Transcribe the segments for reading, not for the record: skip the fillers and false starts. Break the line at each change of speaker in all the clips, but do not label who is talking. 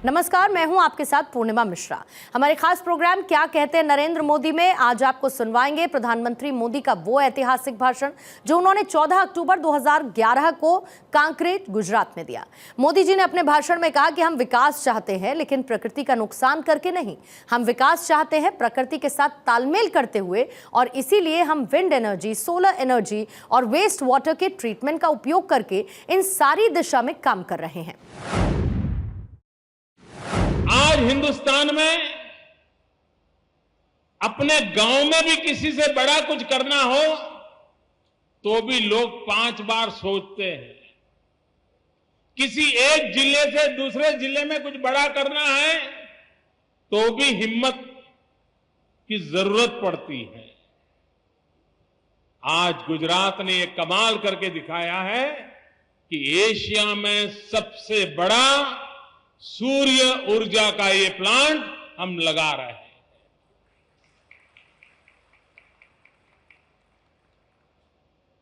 नमस्कार, मैं हूं आपके साथ पूर्णिमा मिश्रा। हमारे खास प्रोग्राम क्या कहते हैं नरेंद्र मोदी में आज आपको सुनवाएंगे प्रधानमंत्री मोदी का वो ऐतिहासिक भाषण जो उन्होंने 14 अक्टूबर 2011 को कांकरेज, गुजरात में दिया। मोदी जी ने अपने भाषण में कहा कि हम विकास चाहते हैं लेकिन प्रकृति का नुकसान करके नहीं। हम विकास चाहते हैं प्रकृति के साथ तालमेल करते हुए, और इसीलिए हम विंड एनर्जी, सोलर एनर्जी और वेस्ट वाटर के ट्रीटमेंट का उपयोग करके इन सारी दिशा में काम कर रहे हैं।
आज हिंदुस्तान में अपने गांव में भी किसी से बड़ा कुछ करना हो तो भी लोग 5 बार सोचते हैं। किसी एक जिले से दूसरे जिले में कुछ बड़ा करना है तो भी हिम्मत की जरूरत पड़ती है। आज गुजरात ने यह कमाल करके दिखाया है कि एशिया में सबसे बड़ा सूर्य ऊर्जा का ये प्लांट हम लगा रहे हैं।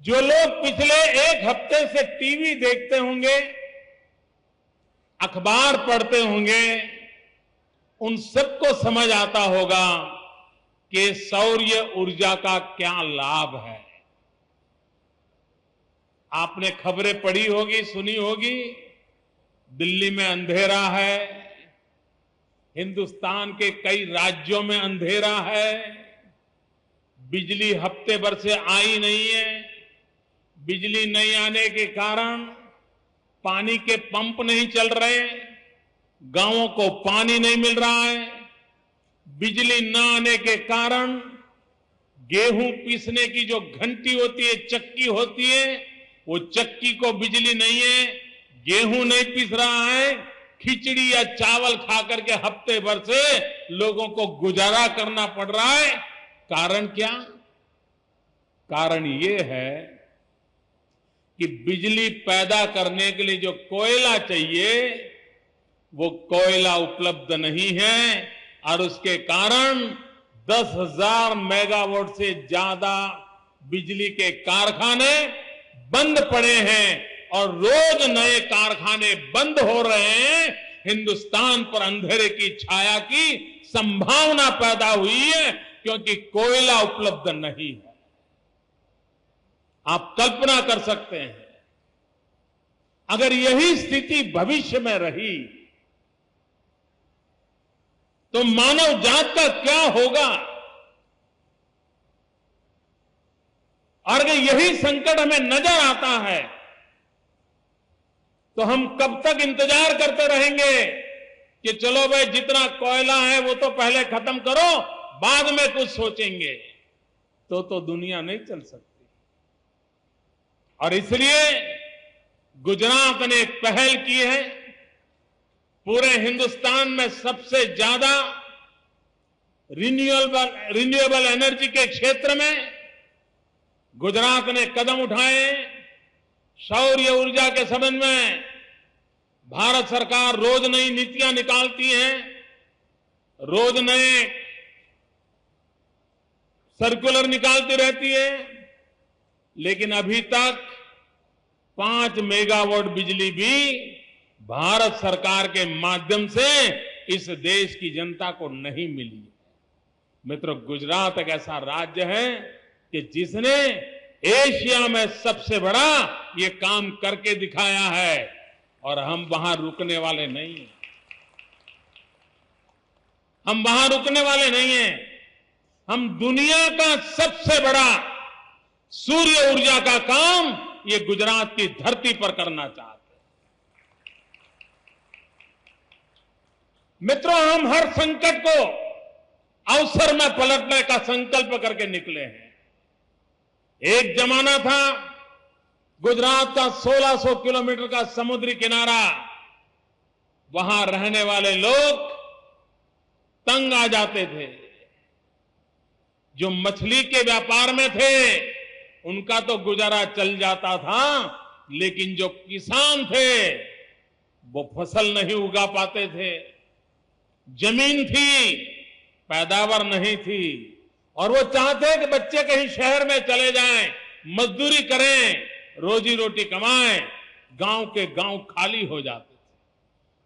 जो लोग पिछले एक हफ्ते से टीवी देखते होंगे, अखबार पढ़ते होंगे, उन सबको समझ आता होगा कि सौर ऊर्जा का क्या लाभ है। आपने खबरें पढ़ी होगी, सुनी होगी, दिल्ली में अंधेरा है, हिंदुस्तान के कई राज्यों में अंधेरा है, बिजली हफ्ते भर से आई नहीं है। बिजली नहीं आने के कारण पानी के पंप नहीं चल रहे, गांवों को पानी नहीं मिल रहा है। बिजली न आने के कारण गेहूं पीसने की जो घंटी होती है, चक्की होती है, वो चक्की को बिजली नहीं है, गेहूं नहीं पीस रहा है। खिचड़ी या चावल खाकर के हफ्ते भर से लोगों को गुजारा करना पड़ रहा है। कारण क्या? कारण ये है कि बिजली पैदा करने के लिए जो कोयला चाहिए वो कोयला उपलब्ध नहीं है, और उसके कारण 10,000 मेगावाट से ज्यादा बिजली के कारखाने बंद पड़े हैं और रोज नए कारखाने बंद हो रहे हैं। हिंदुस्तान पर अंधेरे की छाया की संभावना पैदा हुई है क्योंकि कोयला उपलब्ध नहीं है। आप कल्पना कर सकते हैं अगर यही स्थिति भविष्य में रही तो मानव जात का क्या होगा। और अगर यही संकट हमें नजर आता है तो हम कब तक इंतजार करते रहेंगे कि चलो भाई जितना कोयला है वो तो पहले खत्म करो, बाद में कुछ सोचेंगे। तो दुनिया नहीं चल सकती। और इसलिए गुजरात ने एक पहल की है। पूरे हिंदुस्तान में सबसे ज्यादा रिन्यूएबल एनर्जी के क्षेत्र में गुजरात ने कदम उठाए। सौर ऊर्जा के संबंध में भारत सरकार रोज नई नीतियां निकालती है, रोज नए सर्कुलर निकालती रहती है, लेकिन अभी तक 5 मेगावाट बिजली भी भारत सरकार के माध्यम से इस देश की जनता को नहीं मिली। मित्रों, गुजरात एक ऐसा राज्य है कि जिसने एशिया में सबसे बड़ा ये काम करके दिखाया है, और हम वहां रुकने वाले नहीं हैं। हम वहां रुकने वाले नहीं हैं। हम दुनिया का सबसे बड़ा सूर्य ऊर्जा का काम ये गुजरात की धरती पर करना चाहते हैं। मित्रों, हम हर संकट को अवसर में पलटने का संकल्प करके निकले हैं। एक जमाना था गुजरात का 1600 किलोमीटर का समुद्री किनारा, वहां रहने वाले लोग तंग आ जाते थे। जो मछली के व्यापार में थे उनका तो गुजारा चल जाता था, लेकिन जो किसान थे वो फसल नहीं उगा पाते थे। जमीन थी, पैदावार नहीं थी, और वो चाहते कि बच्चे कहीं शहर में चले जाएं, मजदूरी करें, रोजी रोटी कमाएं। गांव के गांव खाली हो जाते थे।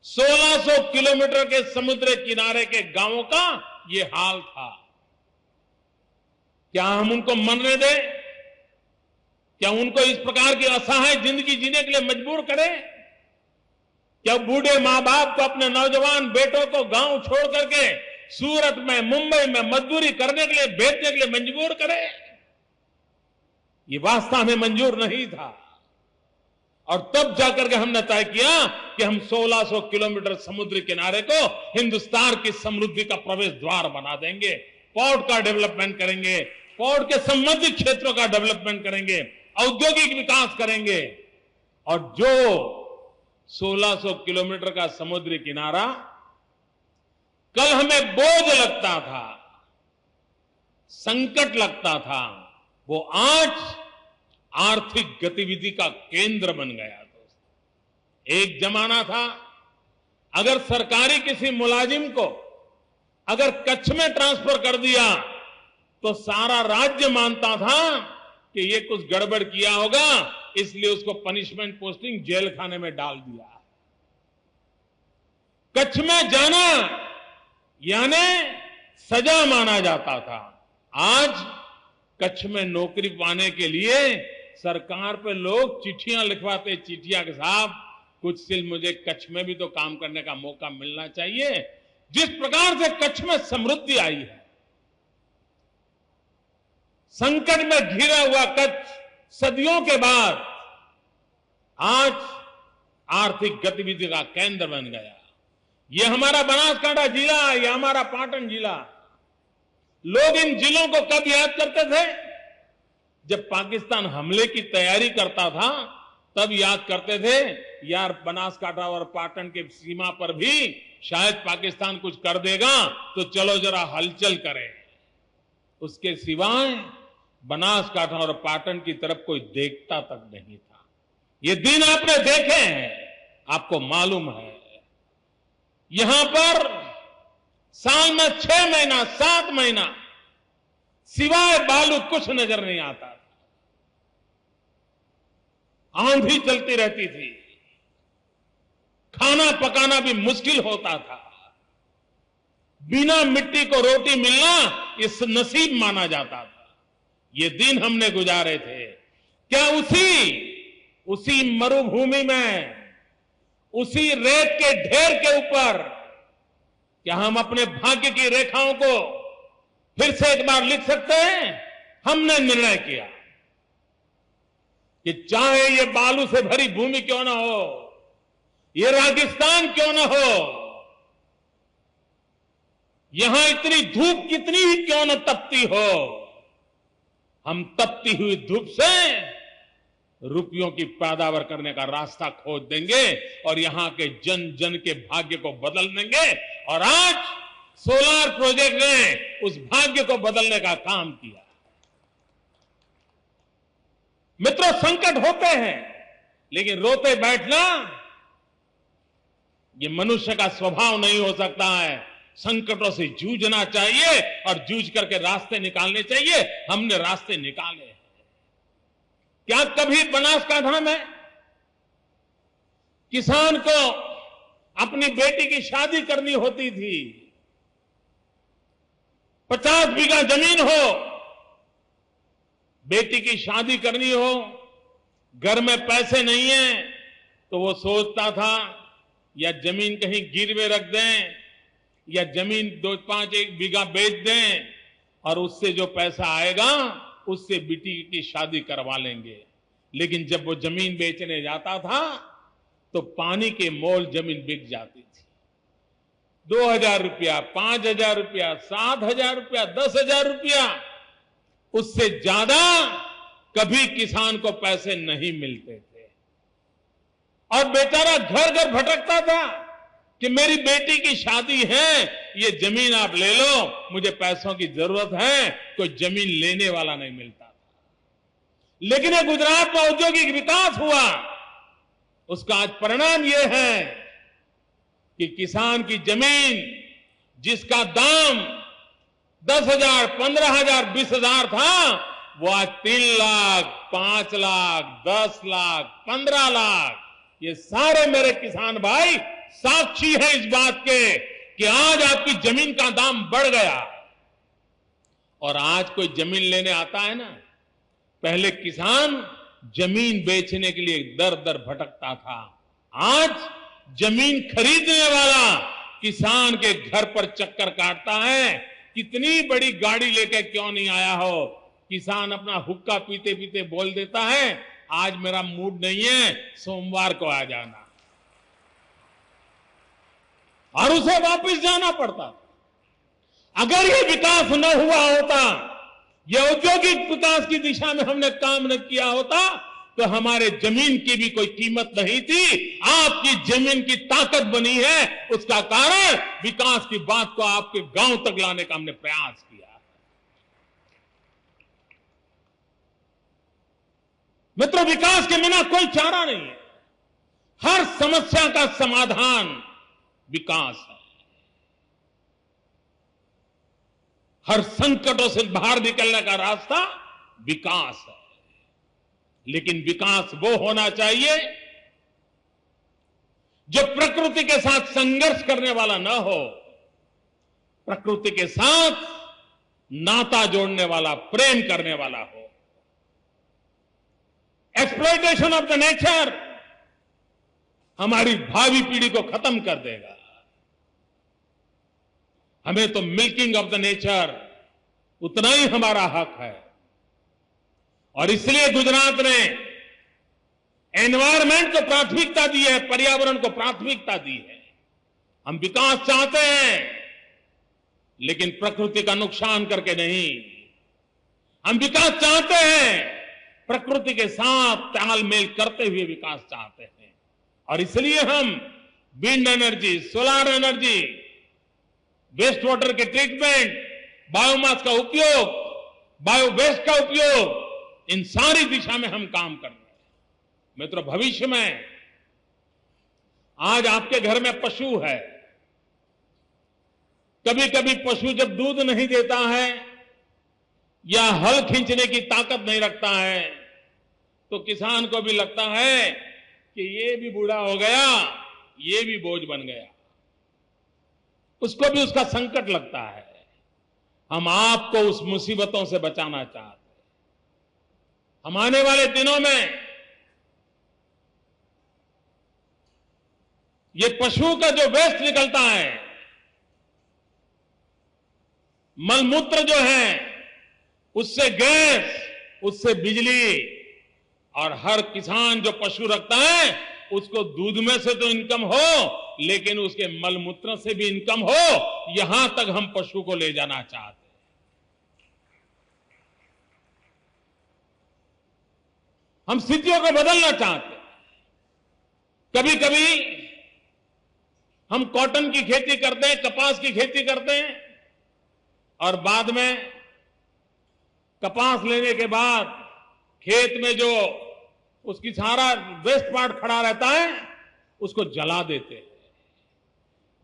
1600 किलोमीटर के समुद्र किनारे के गांवों का ये हाल था। क्या हम उनको मरने दें? क्या उनको इस प्रकार की असहाय जिंदगी जीने के लिए मजबूर करें? क्या बूढ़े मां बाप को अपने नौजवान बेटों को गांव छोड़ करके सूरत में, मुंबई में मजदूरी करने के लिए, भेजने के लिए मजबूर करें? ये वास्तव में मंजूर नहीं था। और तब जाकर के हमने तय किया कि हम 1600 किलोमीटर समुद्र किनारे को हिंदुस्तान की समृद्धि का प्रवेश द्वार बना देंगे। पोर्ट का डेवलपमेंट करेंगे, पोर्ट के संबंधित क्षेत्रों का डेवलपमेंट करेंगे, औद्योगिक विकास करेंगे। और जो 1600 किलोमीटर का समुद्री किनारा कल हमें बोझ लगता था, संकट लगता था, वो आज आर्थिक गतिविधि का केंद्र बन गया। दोस्त, एक जमाना था अगर सरकारी किसी मुलाजिम को अगर कच्छ में ट्रांसफर कर दिया तो सारा राज्य मानता था कि ये कुछ गड़बड़ किया होगा, इसलिए उसको पनिशमेंट पोस्टिंग जेल खाने में डाल दिया। कच्छ में जाना यानी सजा माना जाता था। आज कच्छ में नौकरी पाने के लिए सरकार पे लोग चिट्ठियां लिखवाते, चिट्ठियां के साथ कुछ सिल मुझे कच्छ में भी तो काम करने का मौका मिलना चाहिए। जिस प्रकार से कच्छ में समृद्धि आई है, संकट में घिरा हुआ कच्छ सदियों के बाद आज आर्थिक गतिविधि का केंद्र बन गया। ये हमारा बनासकांठा जिला, ये हमारा पाटन जिला। लोग इन जिलों को कब याद करते थे? जब पाकिस्तान हमले की तैयारी करता था तब याद करते थे, यार बनासकांठा और पाटन के सीमा पर भी शायद पाकिस्तान कुछ कर देगा तो चलो जरा हलचल करें। उसके सिवाय बनासकांठा और पाटन की तरफ कोई देखता तक नहीं था। ये दिन आपने देखे हैं, आपको मालूम है। यहां पर साल में 6 महीना, 7 महीना सिवाय बालू कुछ नजर नहीं आता था। आंधी चलती रहती थी, खाना पकाना भी मुश्किल होता था। बिना मिट्टी को रोटी मिलना इस नसीब माना जाता था। ये दिन हमने गुजारे थे। क्या उसी मरुभूमि में, उसी रेत के ढेर के ऊपर क्या हम अपने भाग्य की रेखाओं को फिर से एक बार लिख सकते हैं? हमने निर्णय किया कि चाहे ये बालू से भरी भूमि क्यों ना हो, ये रेगिस्तान क्यों ना हो, यहां इतनी धूप कितनी ही क्यों न तपती हो, हम तपती हुई धूप से रुपयों की पैदावार करने का रास्ता खोज देंगे और यहां के जन जन के भाग्य को बदल देंगे। और आज सोलार प्रोजेक्ट ने उस भाग्य को बदलने का काम किया। मित्रों, संकट होते हैं लेकिन रोते बैठना ये मनुष्य का स्वभाव नहीं हो सकता है। संकटों से जूझना चाहिए और जूझ करके रास्ते निकालने चाहिए। हमने रास्ते निकाले हैं। क्या कभी बनासकांठा में किसान को अपनी बेटी की शादी करनी होती थी, 50 बीघा जमीन हो, बेटी की शादी करनी हो, घर में पैसे नहीं है तो वो सोचता था या जमीन कहीं गिरवे रख दें या जमीन 2-5 बीघा बेच दें और उससे जो पैसा आएगा उससे बेटी की शादी करवा लेंगे। लेकिन जब वो जमीन बेचने जाता था तो पानी के मोल जमीन बिक जाती थी। 2,000 रुपया, 5,000 रुपया, 7,000 रुपया, 10,000 रुपया, उससे ज्यादा कभी किसान को पैसे नहीं मिलते थे। और बेचारा घर घर भटकता था कि मेरी बेटी की शादी है, ये जमीन आप ले लो, मुझे पैसों की जरूरत है। कोई जमीन लेने वाला नहीं मिलता था। लेकिन ये गुजरात में औद्योगिक विकास हुआ, उसका आज परिणाम यह है कि किसान की जमीन जिसका दाम 10,000, 15,000, 20,000 था, वो आज 3 लाख, 5 लाख, 10 लाख, 15 लाख, ये सारे मेरे किसान भाई साक्षी है इस बात के कि आज आपकी जमीन का दाम बढ़ गया। और आज कोई जमीन लेने आता है ना, पहले किसान जमीन बेचने के लिए दर दर भटकता था, आज जमीन खरीदने वाला किसान के घर पर चक्कर काटता है। कितनी बड़ी गाड़ी लेकर क्यों नहीं आया हो, किसान अपना हुक्का पीते पीते बोल देता है, आज मेरा मूड नहीं है, सोमवार को आ जाना, और उसे वापस जाना पड़ता। अगर ये विकास न हुआ होता, ये औद्योगिक विकास की दिशा में हमने काम न किया होता, तो हमारे जमीन की भी कोई कीमत नहीं थी। आपकी जमीन की ताकत बनी है, उसका कारण विकास की बात को आपके गांव तक लाने का हमने प्रयास किया। मित्रों, विकास के बिना कोई चारा नहीं है। हर समस्या का समाधान विकास है। हर संकटों से बाहर निकलने का रास्ता विकास है। लेकिन विकास वो होना चाहिए जो प्रकृति के साथ संघर्ष करने वाला न हो, प्रकृति के साथ नाता जोड़ने वाला, प्रेम करने वाला हो। एक्सप्लॉयटेशन ऑफ द नेचर हमारी भावी पीढ़ी को खत्म कर देगा। हमें तो मिल्किंग ऑफ द नेचर उतना ही हमारा हक है। और इसलिए गुजरात ने एनवायरमेंट को प्राथमिकता दी है, पर्यावरण को प्राथमिकता दी है। हम विकास चाहते हैं, लेकिन प्रकृति का नुकसान करके नहीं। हम विकास चाहते हैं, प्रकृति के साथ तालमेल करते हुए विकास चाहते हैं। और इसलिए हम wind energy, solar energy, waste water के ट्रीटमेंट, बायोमास का उपयोग, बायो वेस्ट का उपयोग, इन सारी दिशा में हम काम कर रहे हैं। मित्रों, भविष्य में आज आपके घर में पशु है, कभी कभी पशु जब दूध नहीं देता है या हल खींचने की ताकत नहीं रखता है, तो किसान को भी लगता है कि ये भी बूढ़ा हो गया, ये भी बोझ बन गया, उसको भी उसका संकट लगता है। हम आपको उस मुसीबतों से बचाना चाहते हैं। हम आने वाले दिनों में ये पशु का जो वेस्ट निकलता है, मलमूत्र जो है, उससे गैस, उससे बिजली, और हर किसान जो पशु रखता है उसको दूध में से तो इनकम हो, लेकिन उसके मलमूत्र से भी इनकम हो। यहां तक हम पशु को ले जाना चाहते हैं। हम स्थितियों को बदलना चाहते हैं। कभी कभी हम कॉटन की खेती करते हैं, कपास की खेती करते हैं, और बाद में कपास लेने के बाद खेत में जो उसकी सारा वेस्ट पार्ट खड़ा रहता है, उसको जला देते हैं।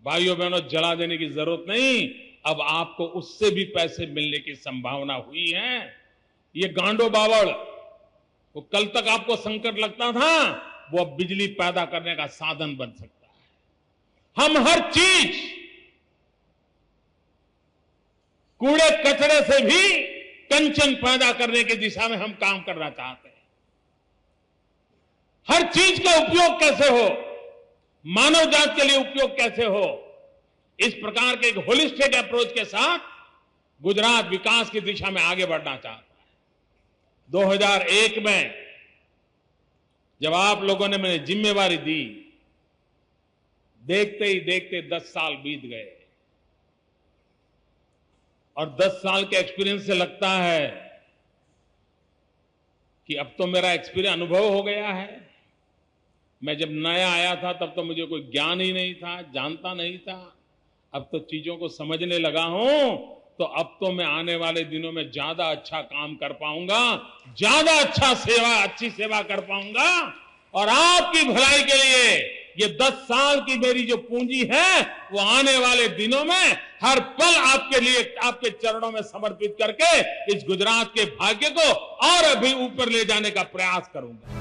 भाइयों बहनों, जला देने की जरूरत नहीं, अब आपको उससे भी पैसे मिलने की संभावना हुई है। ये गांडो बावड़, वो कल तक आपको संकट लगता था, वो अब बिजली पैदा करने का साधन बन सकता है। हम हर चीज, कूड़े कचरे से भी कंचन पैदा करने की दिशा में हम काम करना चाहते हैं। हर चीज का उपयोग कैसे हो, मानव जात के लिए उपयोग कैसे हो, इस प्रकार के एक होलिस्टिक अप्रोच के साथ गुजरात विकास की दिशा में आगे बढ़ना चाहता है। 2001 में जब आप लोगों ने मुझे जिम्मेवारी दी, देखते ही देखते 10 साल बीत गए, और 10 साल के एक्सपीरियंस से लगता है कि अब तो मेरा एक्सपीरियंस, अनुभव हो गया है। मैं जब नया आया था तब तो मुझे कोई ज्ञान ही नहीं था, जानता नहीं था। अब तो चीजों को समझने लगा हूं, तो अब तो मैं आने वाले दिनों में ज्यादा अच्छा काम कर पाऊंगा, ज्यादा अच्छी सेवा कर पाऊंगा। और आपकी भलाई के लिए ये 10 साल की मेरी जो पूंजी है, वो आने वाले दिनों में हर पल आपके लिए, आपके चरणों में समर्पित करके इस गुजरात के भाग्य को और अभी ऊपर ले जाने का प्रयास करूंगा।